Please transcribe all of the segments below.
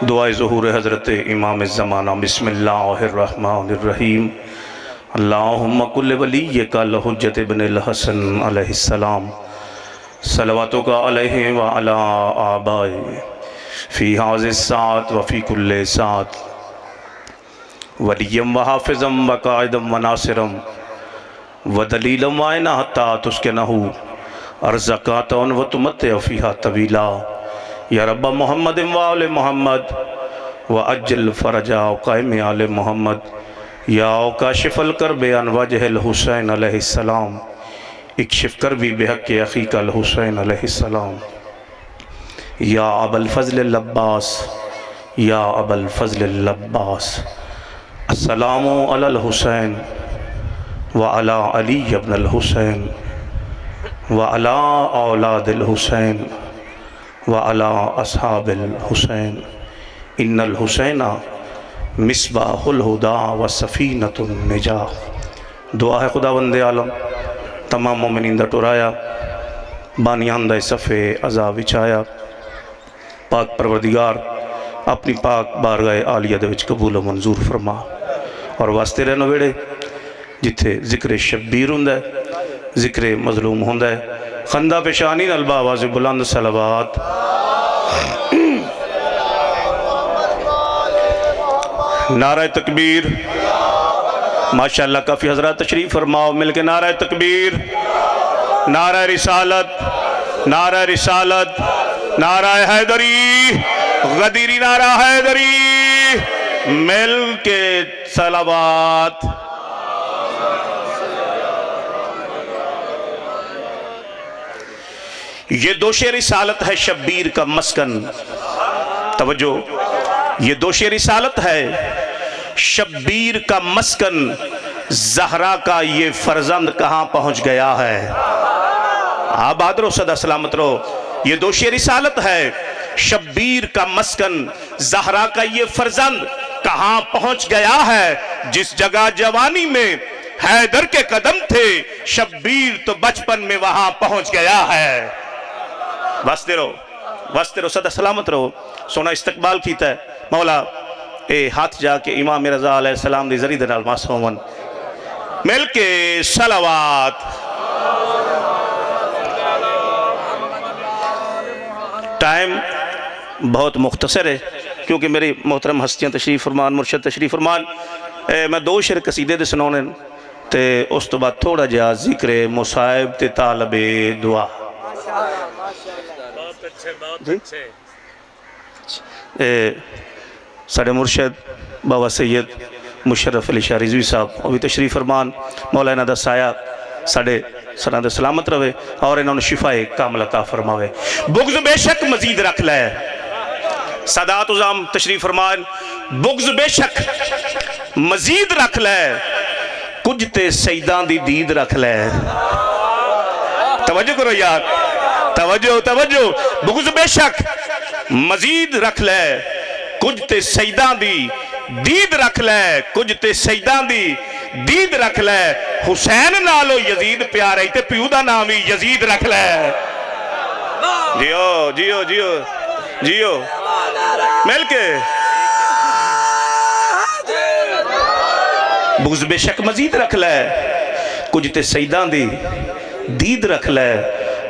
دعائے ظہور حضرت امام زمانہ بسم اللہ الرحمن الرحیم اللہم کل ولیک الحجت ابن الحسن علیہ السلام صلواتک علیہ وعلی آبائے فی حاضر الساعت وفی کل ساعت ولیم وحافظم وقائدم وناصرم ودلیلم وائنہ حتی تسکنہو ارزقاتون وتمتع فیہا طویلا یا رب محمد وآل محمد وعجل فرجا وقائم آل محمد یا کاشف الکرب عن وجہ الحسین علیہ السلام اکشف کربی بحق اخیق الحسین علیہ السلام یا ابا الفضل اللباس یا ابا الفضل اللباس السلام علی الحسین وعلی علی ابن الحسین وعلی اولاد الحسین وعلی اصحاب الحسین ان الحسین مصباح الہدا وسفینۃ النجاح۔ دعا ہے خدا بند عالم تمام مومنین دا ٹرایا بانیان دا صفے عزا وچایا پاک پروردگار اپنی پاک بارگاہ عالیہ دے وچ قبول و منظور فرما اور واسطے رہنو ویڑے جتھے ذکر شبیر ہوندہ ہے ذکر مظلوم ہوندہ ہے خندہ پیشانی نلبہ آواز بلند صلوات نعرہ تکبیر ماشاءاللہ کافی حضرات تشریف فرماؤ مل کے نعرہ تکبیر نعرہ رسالت نعرہ رسالت نعرہ حیدری غدیری نعرہ حیدری مل کے صلوات یہ دوش رسالت ہے شبیر کا مسکن توجہ یہ دوش رسالت ہے شبیر کا مسکن زہرا کا یہ فرزند کہاں پہنچ گیا ہے آباد رو صدا سلامت رو یہ دوش رسالت ہے شبیر کا مسکن زہرا کا یہ فرزند کہاں پہنچ گیا ہے جس جگہ جوانی میں حیدر کے قدم تھے شبیر تو بچپن میں وہاں پہنچ گیا ہے واسطے رو صدا سلامت رو سونا استقبال کیتا ہے مولا اے ہاتھ جا کے امام رضا علیہ السلام دی زرید نال معصومن مل کے صلوات ٹائم بہت مختصر ہے کیونکہ میری محترم ہستیاں تشریف فرمان مرشد تشریف فرمان میں دو شعر قصیدے دے سنونے تے اس تو بعد تھوڑا جہا ذکر مصائب تے طالب دعا ساڑھے مرشد بابا سید مشرف علی شاہ رضوی صاحب وہ بھی تشریف فرمان مولانا دا سایہ ساڑھے سناد سلامت روے اور انہوں نے شفا کامل عطا فرماوے بغض بے شک مزید رکھ لے سادات عظام تشریف فرمان بغض بے شک مزید رکھ لے کچھ تے سیدان دی دید رکھ لے توجہ کرو یار توجہ بغض بے شک مزید رکھ لے کچھ تے سیدان دی دید رکھ لے کچھ تے سیدان دی دید رکھ لے حسین نالو یزید پیارے تے پیو دا نامی یزید رکھ لے جیو جیو جیو جیو مل کے بغض بے شک مزید رکھ لے کچھ تے سیدان دی دید رکھ لے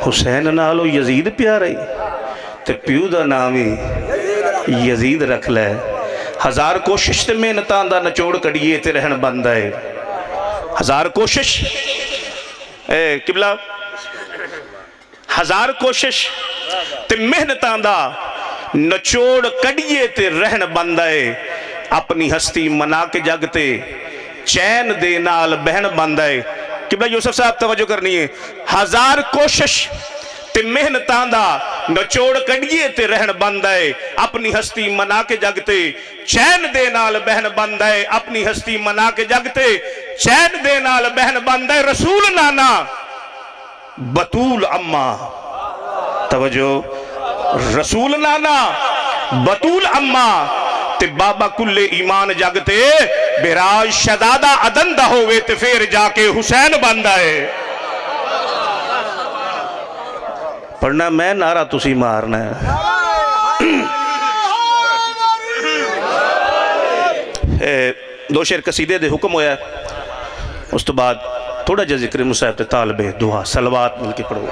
حسین نالو یزید پیارے تے پیو دا نامی یزید رکھ لے ہزار کوشش تے محنتاں دا نچوڑ کڑیے تے رہن بند ہے ہزار کوشش قبلہ ہزار کوشش تے محنتاں دا نچوڑ کڑیے تے رہن بند ہے اپنی ہستی منا کے جگتے چین دے نال بہن بند ہے قبلہ یوسف صاحب توجہ کرنی ہے ہزار کوشش تے محنتاں دا نچوڑ کڑیے تے رہن بند ہے اپنی ہستی منا کے جگتے چین دے نال بہن بند ہے اپنی ہستی منا کے جگتے چین دے نال بہن بند ہے رسول نانا بطول اما توجہ رسول نانا بطول اما تے بابا کل ایمان جگتے بیراج شدادہ عدندہ ہوئے تے پھر جا کے حسین بندہ ہے پڑھنا میں نعرہ تسی مارنا ہے دو شعر قصیدے دے حکم ہویا ہے، اس تو بعد تھوڑا جا ذکر مصاحب تے طالب دعا صلوات مل کے پڑھو۔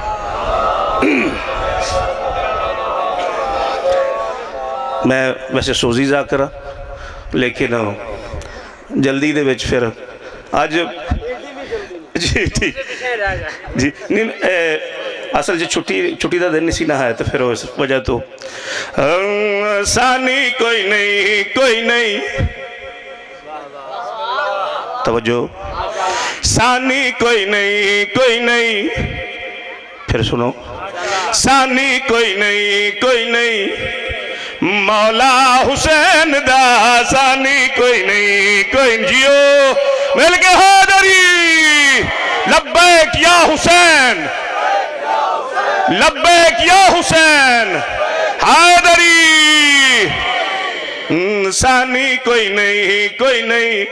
میں ویسے سوزی ذاکرہ لیکن جلدی دے وچ پھر آج جی ٹھیک جی نہیں اصل جی چھٹی دا دن نہیں ہے تو پھر اس وجہ تو ثانی کوئی نہیں توجہ ثانی کوئی نہیں پھر سنو ثانی کوئی نہیں مولا حسین دا ثانی کوئی نہیں جیو مل کے حیدری لبیک یا حسین لبیک یا حسین حیدری ثانی کوئی نہیں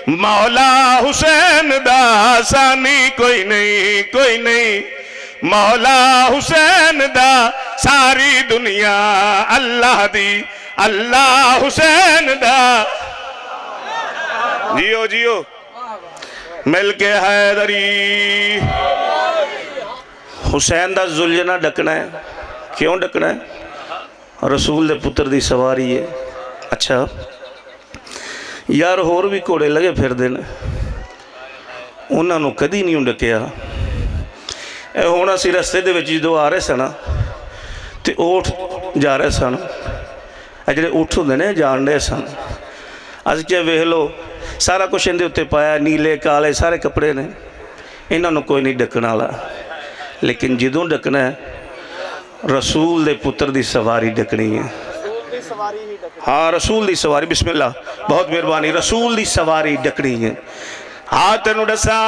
مولا حسین دا ثانی کوئی نہیں مولا حسین دا ساری دنیا اللہ دی اللہ حسین دا جیو مل کے حیدری حسین دا زلجنا ڈکنا ہے کیوں ڈکنا ہے رسول دے پتر دی سواری ہے اچھا یار ہور بھی کوڑے لگے پھر دن انہاں نو کدی نہیں ڈکیا اے ہونا سی رستے دے وچ جدوں آ رہے سن تے اوٹھ جا رہے سن اے جڑے اوٹھ ہوندے نے جان رہے سن اج کہ ویکھ لو سارا کچھ اندے اوتے پایا نیلے کالے سارے کپڑے نے انہاں نو کوئی نہیں ڈکن والا لیکن جدوں ڈکنا ہے رسول دے پتر دی سواری ڈکنی ہے ہاں رسول دی سواری بسم اللہ بہت مہربانی رسول دی سواری ڈکنی ہے ہاں تینوں دسا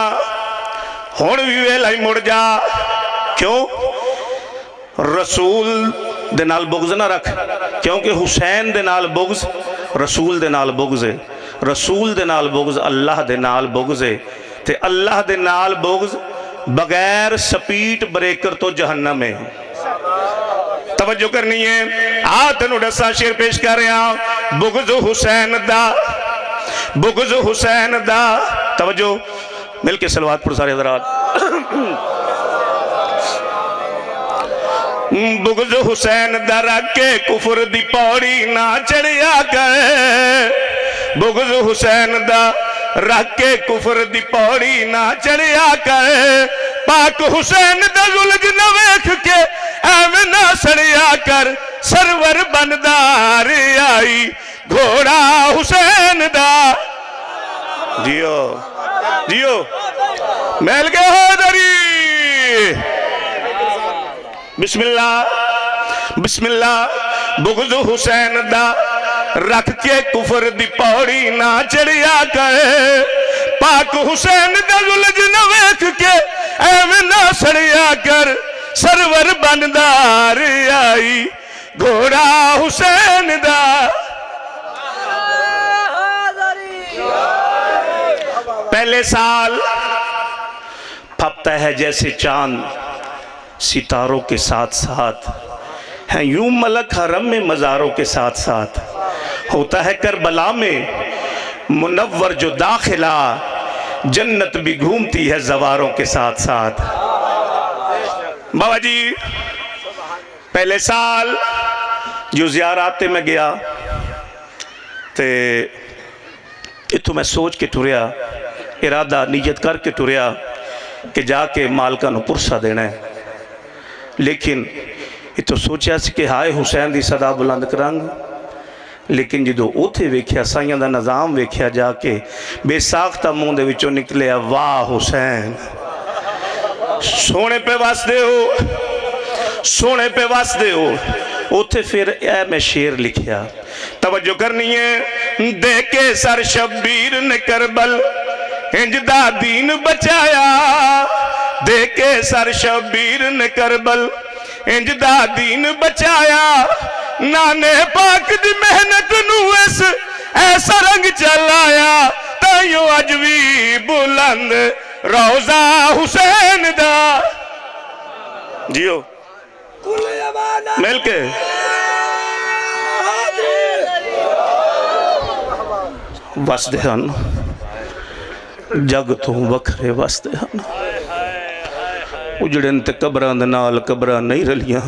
ہون بھی ویلا ہی مڑ جا کیوں رسول دے نال بغض نہ رکھ کیونکہ حسین دے نال بغض رسول دے نال بغض ہے رسول دے نال بغض اللہ دے نال بغض ہے تے اللہ دے نال بغض بغیر سپیٹ بریکر تو جہنم ہے توجہ کرنی ہے تینوں دسا شعر پیش کر رہا بغض حسین دا توجہ مل کے صلوات پر سارے حضرات بغض حسین دا رکھ کے کفر دی پوڑی نہ چڑھیا کر بغض حسین دا رکھ کے کفر دی پوڑی نہ چڑھیا کر پاک حسین دا زلج نہ ویکھ کے ایویں نہ سڑیا کر سرور بندار آئی گھوڑا حسین دا جیو میل کے حیدری بسم اللہ بغض حسین دا رکھ کے کفر دی پوڑی نہ چڑھیا کر پاک حسین دا زلج نہ ویکھ کے ایویں نہ سڑیا کر سرور بندار آئی گھوڑا حسین دا پہلے سال پھپتا ہے جیسے چاند ستاروں کے ساتھ ساتھ ہیں یوں ملک حرم میں مزاروں کے ساتھ ساتھ ہوتا ہے کربلا میں منور جو داخلہ جنت بھی گھومتی ہے زواروں کے ساتھ ساتھ بابا جی پہلے سال جو زیاراتے میں گیا تے اتو میں سوچ کے ٹوریا ارادہ نیت کر کے ٹوریا کہ جا کے مالکہ نو پرسہ دینا ہے لیکن یہ تو سوچیا سی کہ ہائے حسین دی صدا بلند کرانگ لیکن جدو اوتھے ویکھیا سائیاں دا نظام ویکھیا جا کے بے ساختہ مون دے وچوں نکلیا واہ حسین سونے پہ واسدے ہو اوتھے پھر اے میں شیر لکھیا توجہ کرنی ہے دیکھے سر شبیر نے کربل انج دا دین بچایا دیکھے سر شبیر نے کربل انج دا دین بچایا نانے پاک دی محنت نو ایسا رنگ چلایا تائیوں اجوی بلند روزہ حسین دا جیو مل کے وسدے ہن جگ تو وکھرے وسدے ہن اجڑن تے قبراں دے نال قبراں نہیں رلیاں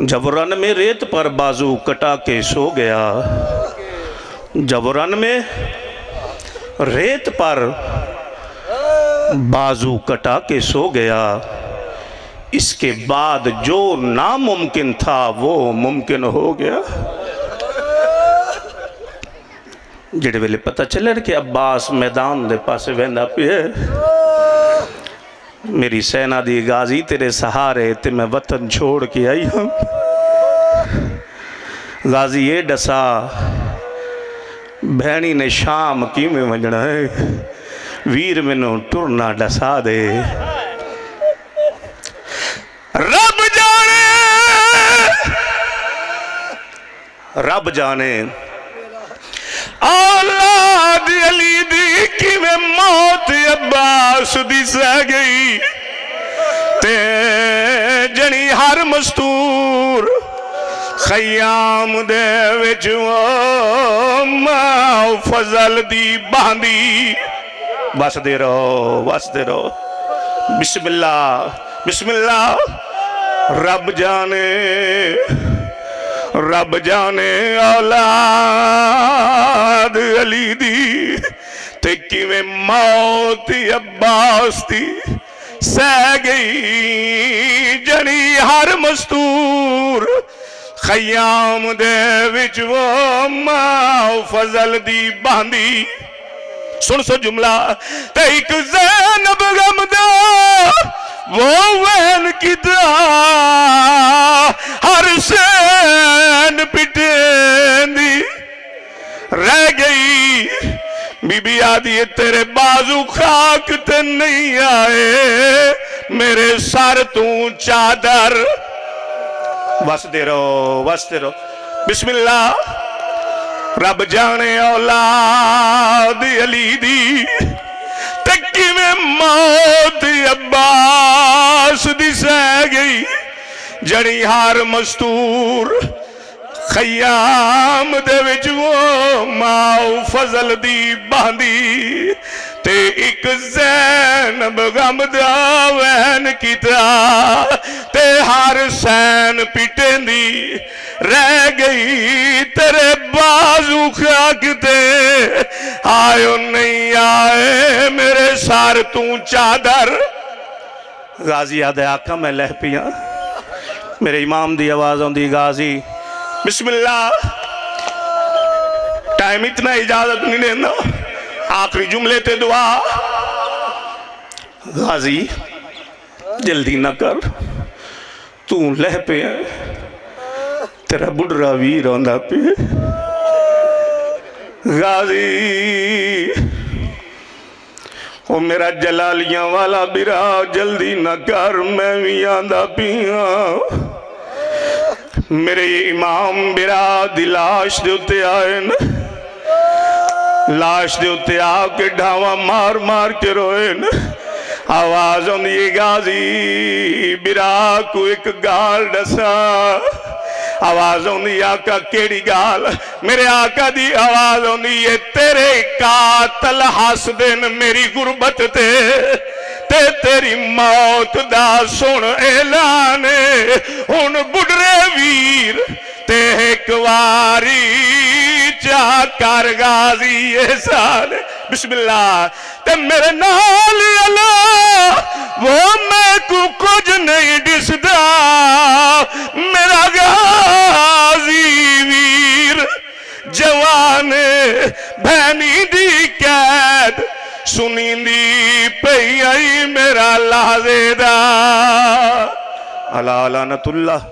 جب رن میں ریت پر بازو کٹا کے سو گیا جب رن میں ریت پر بازو کٹا کے سو گیا اس کے بعد جو ناممکن تھا وہ ممکن ہو گیا جڑے ویلے پتہ چلے کہ عباس میدان دے پاسے ویندا پیا میری سینا دی غازی تیرے سہارے تے میں وطن چھوڑ کے آئی ہوں غازی یہ ڈسا بہنی نے شام کی میں وجنا ہے ویر منو ٹرنا ڈسا دے رب جانے اولاد علی دی کی میں موت عباس دی سہ گئی تے جنی ہر مستور خیام دے وچوں فضل دی باندی بس دے رہو بسم اللہ رب جانے اولاد علی دی تے کیویں موت عباس دی سہ گئی جنی ہر مستور خیام دے وچ وہ فضل دی باندی سن سو جملہ تے ایک زینب غمدا وہ وین کی دا ہر سین پٹین دی رہ گئی بی بی آدھی تیرے بازو خاک تے نہیں آئے میرے سر تو چادر وسدے رہو بسم اللہ رب جانے اولاد علی دی تکی میں موت عباس دی سہ گئی جڑی ہار مستور خیام دے وچ وہ ماؤ فضل دی باندی تے ایک زینب غمدا وین کیتا تے ہر سین پیٹیں دی رہ گئی تیرے بازو خاک تے آئے نہیں آئے میرے سار تو چادر غازی آدھے آقا میں لہ پیا میرے امام دی آوازوں دی غازی بسم اللہ ٹائم اتنا اجازت نہیں دینا آخری جملے تے دعا غازی جلدی نہ کر تو لہ پہ ہے تیرا بڑھرا ویر ہوندہ پہ غازی او میرا جلالیاں والا برا جلدی نہ کر میں بھی آندہ پیا میرے امام برا دی لاش دے اتے آئے نا لاش دے اتے آ کے ڈھاواں مار مار کے روئے نا آواز ہوندی غازی برا کو ایک گال ڈسا آواز ہوندی آقا کیڑی گال میرے آقا دی آواز ہوندی یہ تیرے قاتل ہس دن میری غربت تے تیری موت دا سن اعلانے ہن بڑھرے ویر تے ایک واری چاہ کر غازی احسان بسم اللہ تے میرے نال اللہ وہ میں کو کچھ نہیں ڈسدا میرا غازی ویر جوان بہنی دی قید سنیندی پئی آئی میرا لحظے دا علی لعنت اللہ